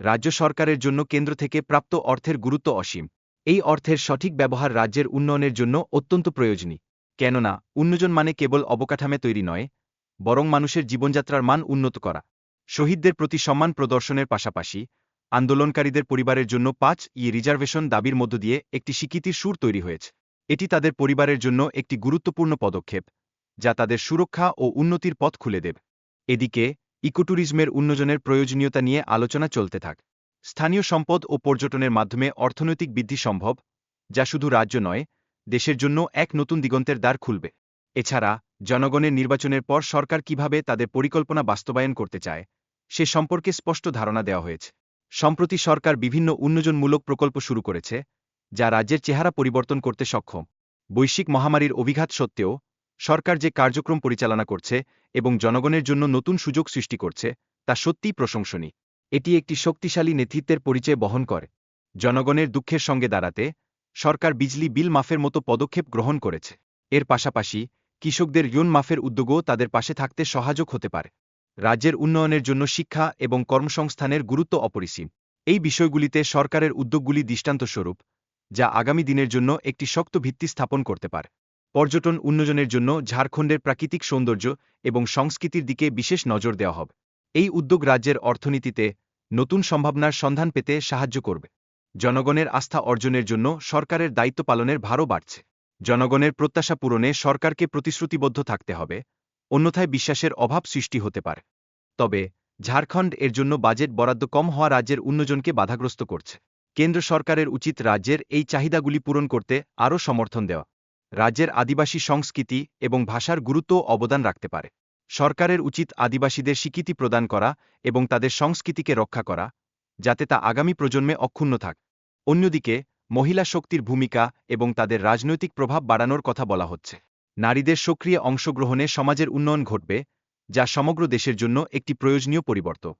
রাজ্য সরকারের জন্য কেন্দ্র থেকে প্রাপ্ত অর্থের গুরুত্ব অসীম। এই অর্থের সঠিক ব্যবহার রাজ্যের উন্নয়নের জন্য অত্যন্ত প্রয়োজনীয়। কেননা উন্নয়ন মানে কেবল অবকাঠামো তৈরি নয়, বরং মানুষের জীবনযাত্রার মান উন্নত করা। শহীদদের প্রতি সম্মান প্রদর্শনের পাশাপাশি আন্দোলনকারীদের পরিবারের জন্য 5 রিজার্ভেশন দাবির মধ্য দিয়ে একটি স্বীকৃতির সুর তৈরি হয়েছে। এটি তাদের পরিবারের জন্য একটি গুরুত্বপূর্ণ পদক্ষেপ, যা তাদের সুরক্ষা ও উন্নতির পথ খুলে দেবে। এদিকে ইকোট্যুরিজমের উন্নয়নের প্রয়োজনীয়তা নিয়ে আলোচনা চলতে থাকে। স্থানীয় সম্পদ ও পর্যটনের মাধ্যমে অর্থনৈতিক বৃদ্ধি সম্ভব, যা শুধু রাজ্য নয়, দেশের জন্য এক নতুন দিগন্তের দ্বার খুলবে। এছাড়া জনগণের নির্বাচনের পর সরকার কিভাবে তাদের পরিকল্পনা বাস্তবায়ন করতে চায়, সে সম্পর্কে স্পষ্ট ধারণা দেওয়া হয়েছে। সম্প্রতি সরকার বিভিন্ন উন্নয়নমূলক প্রকল্প শুরু করেছে, যা রাজ্যের চেহারা পরিবর্তন করতে সক্ষম। বৈশ্বিক মহামারীর অভিঘাত সত্ত্বেও সরকার যে কার্যক্রম পরিচালনা করছে এবং জনগণের জন্য নতুন সুযোগ সৃষ্টি করছে, তা সত্যিই প্রশংসনীয়। এটি একটি শক্তিশালী নেতৃত্বের পরিচয় বহন করে। জনগণের দুঃখের সঙ্গে দাঁড়াতে সরকার বিজলি বিল মাফের মতো পদক্ষেপ গ্রহণ করেছে। এর পাশাপাশি কৃষকদের ঋণ মাফের উদ্যোগও তাদের পাশে থাকতে সহায়ক হতে পারে। রাজ্যের উন্নয়নের জন্য শিক্ষা এবং কর্মসংস্থানের গুরুত্ব অপরিসীম। এই বিষয়গুলিতে সরকারের উদ্যোগগুলি দৃষ্টান্তস্বরূপ, যা আগামী দিনের জন্য একটি শক্ত ভিত্তি স্থাপন করতে পারে। পর্যটন উন্নয়নের জন্য ঝাড়খণ্ডের প্রাকৃতিক সৌন্দর্য এবং সংস্কৃতির দিকে বিশেষ নজর দেওয়া হবে। এই উদ্যোগ রাজ্যের অর্থনীতিতে নতুন সম্ভাবনার সন্ধান পেতে সাহায্য করবে। জনগণের আস্থা অর্জনের জন্য সরকারের দায়িত্ব পালনের ভারও বাড়ছে। জনগণের প্রত্যাশা পূরণে সরকারকে প্রতিশ্রুতিবদ্ধ থাকতে হবে, অন্যথায় বিশ্বাসের অভাব সৃষ্টি হতে পারে। তবে ঝাড়খণ্ড এর জন্য বাজেট বরাদ্দ কম হওয়া রাজ্যের উন্নয়নকে বাধাগ্রস্ত করছে। কেন্দ্র সরকারের উচিত রাজ্যের এই চাহিদাগুলি পূরণ করতে আরও সমর্থন দেওয়া। রাজ্যের আদিবাসী সংস্কৃতি এবং ভাষার গুরুত্ব অবদান রাখতে পারে। সরকারের উচিত আদিবাসীদের স্বীকৃতি প্রদান করা এবং তাদের সংস্কৃতিকে রক্ষা করা, যাতে তা আগামী প্রজন্মে অক্ষুণ্ণ থাকে। অন্যদিকে মহিলা শক্তির ভূমিকা এবং তাদের রাজনৈতিক প্রভাব বাড়ানোর কথা বলা হচ্ছে। নারীদের সক্রিয় অংশগ্রহণে সমাজের উন্নয়ন ঘটবে, যা সমগ্র দেশের জন্য একটি প্রয়োজনীয় পরিবর্তন।